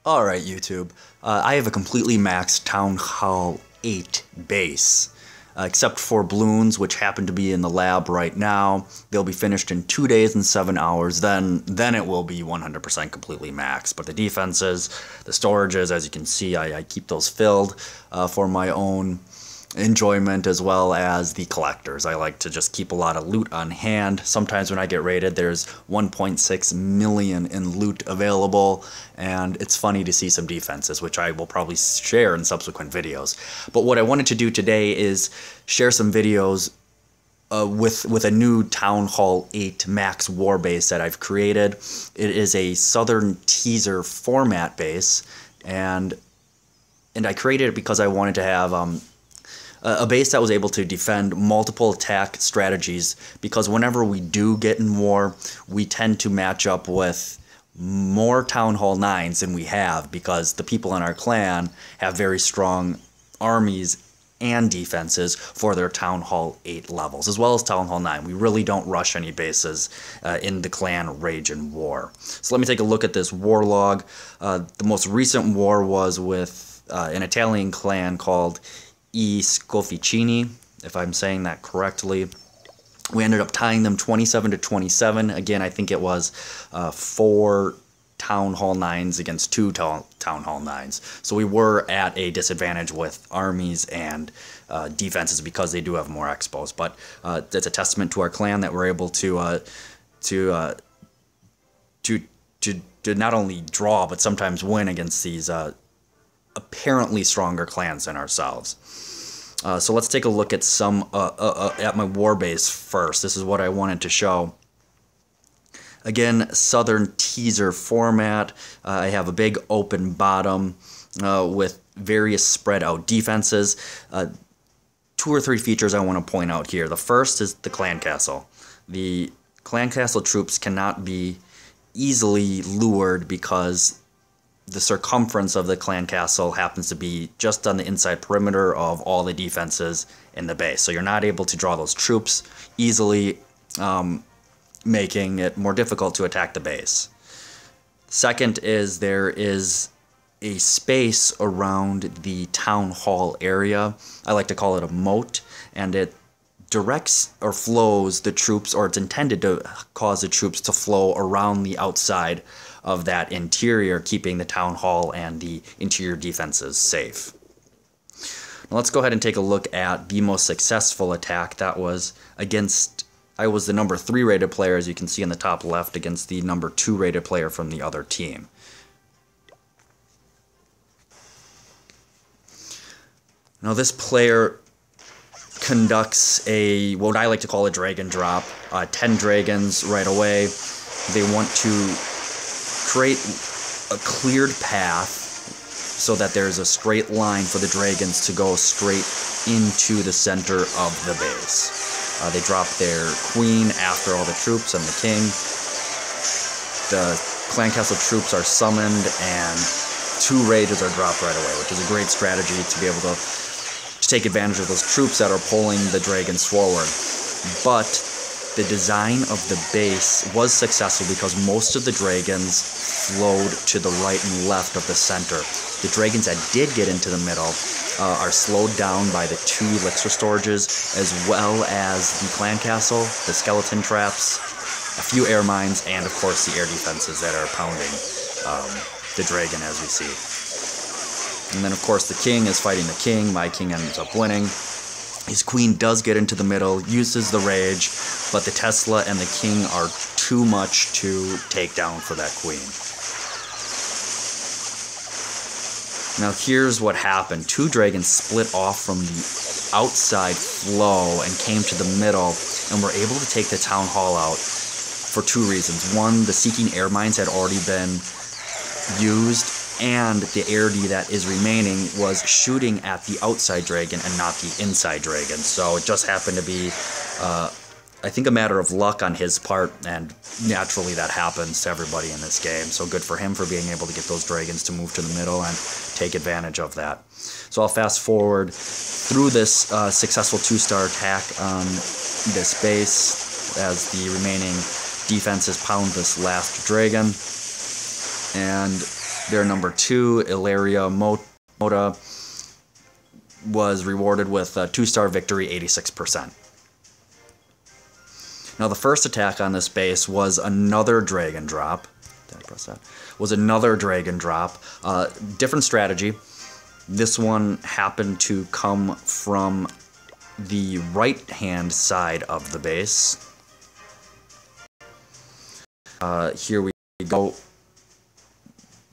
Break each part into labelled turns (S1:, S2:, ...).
S1: Alright, YouTube. I have a completely maxed Town Hall 8 base. Except for balloons, which happen to be in the lab right now. They'll be finished in 2 days and 7 hours. Then it will be 100% completely maxed. But the defenses, the storages, as you can see, I keep those filled for my own enjoyment, as well as the collectors. I like to just keep a lot of loot on hand. Sometimes when I get raided, there's 1.6 million in loot available, and it's funny to see some defenses, which I will probably share in subsequent videos. But what I wanted to do today is share some videos with a new Town Hall 8 Max War Base that I've created. It is a Southern Teaser format base, and I created it because I wanted to have a base that was able to defend multiple attack strategies, because whenever we do get in war, we tend to match up with more Town Hall 9s than we have, because the people in our clan have very strong armies and defenses for their Town Hall 8 levels, as well as Town Hall 9. We really don't rush any bases in the clan Rage and War. So let me take a look at this war log. The most recent war was with an Italian clan called Scoficini, if I'm saying that correctly. We ended up tying them 27-27. Again, I think it was 4 Town Hall 9s against 2 Town Hall 9s. So we were at a disadvantage with armies and defenses because they do have more expos. But it's a testament to our clan that we're able to not only draw but sometimes win against these apparently stronger clans than ourselves. So let's take a look at some at my war base first. This is what I wanted to show. Again, Southern Teaser format. I have a big open bottom with various spread out defenses. 2 or 3 features I want to point out here. The first is the clan castle. The clan castle troops cannot be easily lured because the circumference of the clan castle happens to be just on the inside perimeter of all the defenses in the base. So you're not able to draw those troops easily, making it more difficult to attack the base. Second is there is a space around the town hall area. I like to call it a moat, and it directs or flows the troops, or it's intended to cause the troops to flow around the outside of that interior, keeping the town hall and the interior defenses safe. Now let's go ahead and take a look at the most successful attack. That was against, I was the number 3 rated player, as you can see in the top left, against the number 2 rated player from the other team. Now this player conducts a, what I like to call a dragon drop. 10 dragons right away. They want to create a cleared path so that there's a straight line for the dragons to go straight into the center of the base. They drop their queen after all the troops and the king. The clan castle troops are summoned and 2 rages are dropped right away, which is a great strategy to be able to take advantage of those troops that are pulling the dragons forward. But the design of the base was successful because most of the dragons flowed to the right and left of the center. The dragons that did get into the middle are slowed down by the 2 elixir storages, as well as the clan castle, the skeleton traps, a few air mines, and of course the air defenses that are pounding the dragon, as we see. And then of course the king is fighting the king. My king ends up winning. His queen does get into the middle, uses the rage, but the Tesla and the king are too much to take down for that queen. Now here's what happened. 2 dragons split off from the outside flow and came to the middle, and were able to take the town hall out for 2 reasons. One, the seeking air mines had already been used, and the AirD that is remaining was shooting at the outside dragon and not the inside dragon. So it just happened to be, I think, a matter of luck on his part, and naturally that happens to everybody in this game. So good for him for being able to get those dragons to move to the middle and take advantage of that. So I'll fast forward through this successful 2-star attack on this base as the remaining defenses pound this last dragon. And Their number 2, Ilaria Mota, was rewarded with a 2-star victory, 86%. Now the first attack on this base was another dragon drop. Did I press that? Was another dragon drop. Different strategy. This one happened to come from the right-hand side of the base. Here we go.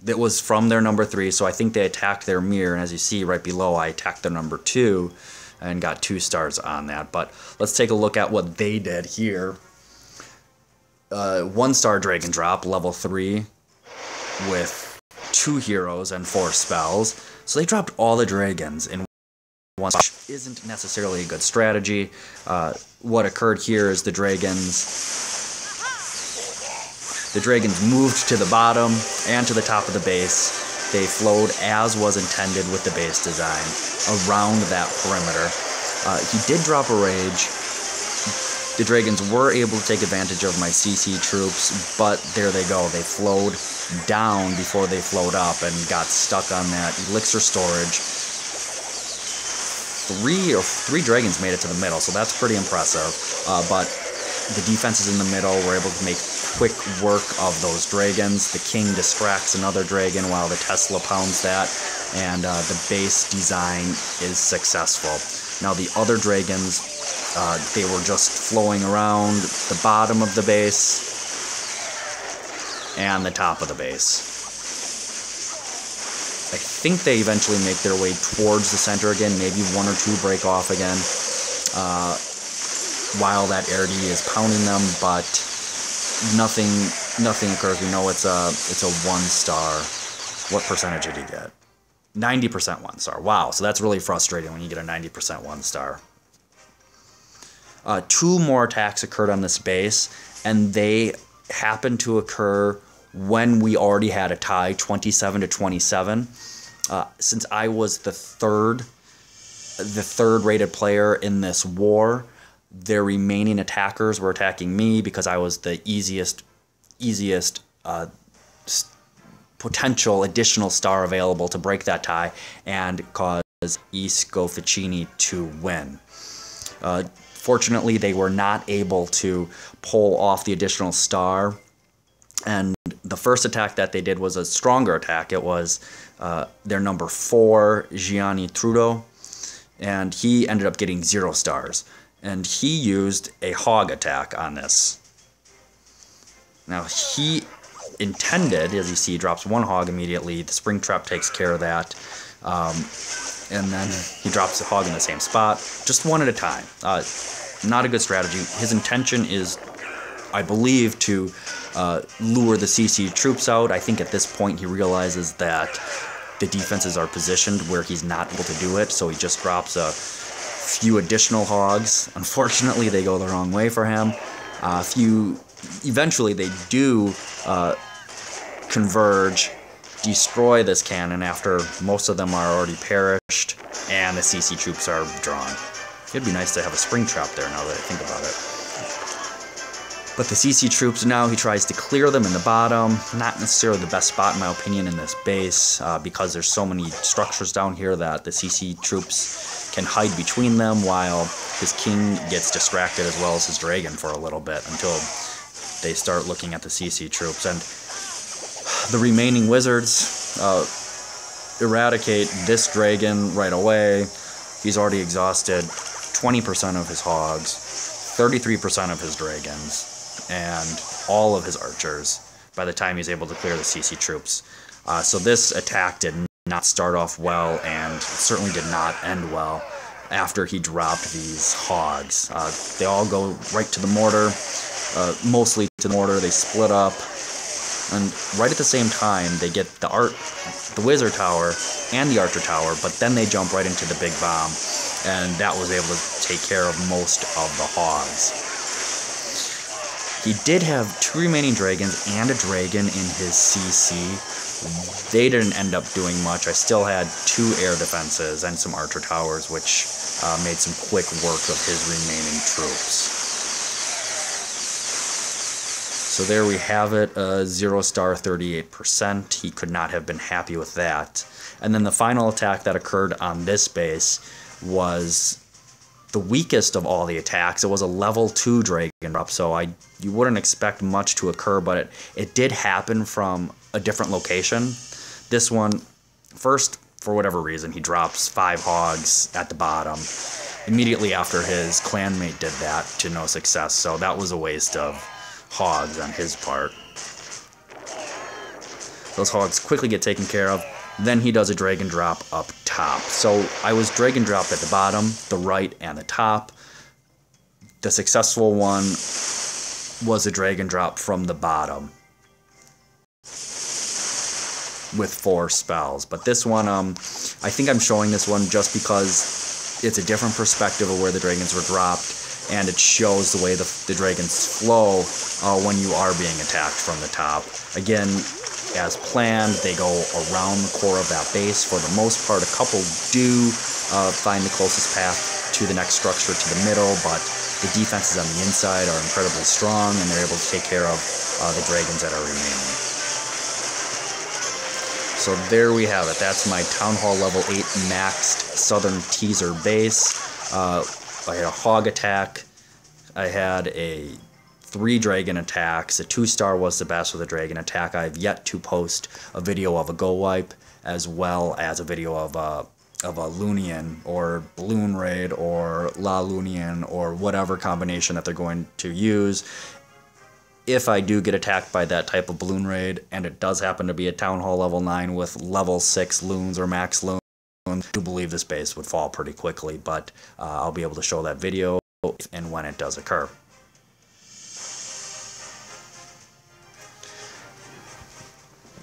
S1: That was from their number 3, so I think they attacked their mirror, and as you see right below, I attacked their number 2 and got 2 stars on that. But let's take a look at what they did here. 1-star dragon drop, level 3, with 2 heroes and 4 spells. So they dropped all the dragons in one, which isn't necessarily a good strategy. What occurred here is the dragons moved to the bottom and to the top of the base. They flowed as was intended with the base design around that perimeter. He did drop a rage. The dragons were able to take advantage of my CC troops, but there they go. They flowed down before they flowed up and got stuck on that elixir storage. Three dragons made it to the middle, so that's pretty impressive. But the defenses in the middle were able to make quick work of those dragons. The king distracts another dragon while the Tesla pounds that, and the base design is successful. Now the other dragons, they were just flowing around the bottom of the base and the top of the base. I think they eventually make their way towards the center again, maybe 1 or 2 break off again, while that air D is pounding them, but nothing occurs. We know it's a 1-star. What percentage did he get? 90% 1-star. Wow, so that's really frustrating when you get a 90% 1-star. 2 more attacks occurred on this base, and they happened to occur when we already had a tie, 27-27. Since I was the third rated player in this war, their remaining attackers were attacking me because I was the easiest potential additional star available to break that tie and cause Isco Ficini to win. Fortunately, they were not able to pull off the additional star, and the first attack that they did was a stronger attack. It was their number 4, Gianni Trudeau, and he ended up getting 0 stars. And he used a Hog Attack on this. Now, he intended, as you see, drops 1 hog immediately. The Spring Trap takes care of that. And then he drops the hog in the same spot, just 1 at a time. Not a good strategy. His intention is, I believe, to lure the CC troops out. I think at this point he realizes that the defenses are positioned where he's not able to do it, so he just drops a few additional hogs. Unfortunately, they go the wrong way for him. Eventually they do converge, destroy this cannon after most of them are already perished, and the CC troops are drawn. It'd be nice to have a Spring Trap there now that I think about it. But the CC troops now, he tries to clear them in the bottom. Not necessarily the best spot, in my opinion, in this base, because there's so many structures down here that the CC troops can hide between them while his king gets distracted as well as his dragon for a little bit until they start looking at the CC troops. And the remaining wizards eradicate this dragon right away. He's already exhausted 20% of his hogs, 33% of his dragons, and all of his archers by the time he's able to clear the CC troops. So this attack did not start off well, and certainly did not end well after he dropped these hogs. They all go right to the mortar, mostly to the mortar. They split up, and right at the same time they get the wizard tower and the archer tower, but then they jump right into the big bomb, and that was able to take care of most of the hogs. He did have 2 remaining dragons and a dragon in his CC. They didn't end up doing much. I still had 2 air defenses and some archer towers, which made some quick work of his remaining troops. So there we have it, 0 star 38%. He could not have been happy with that. And then the final attack that occurred on this base was the weakest of all the attacks. It was a level 2 Dragon Drop, so you wouldn't expect much to occur, but it did happen from a different location. This one, first, for whatever reason, he drops 5 hogs at the bottom. Immediately after his clanmate did that to no success, so that was a waste of hogs on his part. Those hogs quickly get taken care of. Then he does a Dragon Drop up top. So I was Dragon Dropped at the bottom, the right, and the top. The successful one was a Dragon Drop from the bottom with 4 spells. But this one, I think I'm showing this one just because it's a different perspective of where the dragons were dropped, and it shows the way the dragons flow when you are being attacked from the top. Again, as planned, they go around the core of that base. For the most part, a couple do find the closest path to the next structure to the middle, but the defenses on the inside are incredibly strong, and they're able to take care of the dragons that are remaining. So there we have it. That's my Town Hall level 8 maxed Southern Teaser base. I had a Hog Attack. I had a 3 Dragon Attacks. A 2-star was the best with a Dragon Attack. I've yet to post a video of a Go Wipe, as well as a video of a Lunian, or Balloon Raid, or La Lunian, or whatever combination that they're going to use. If I do get attacked by that type of Balloon Raid, and it does happen to be a Town Hall level 9 with level 6 loons or max loons, I do believe this base would fall pretty quickly, but I'll be able to show that video if and when it does occur.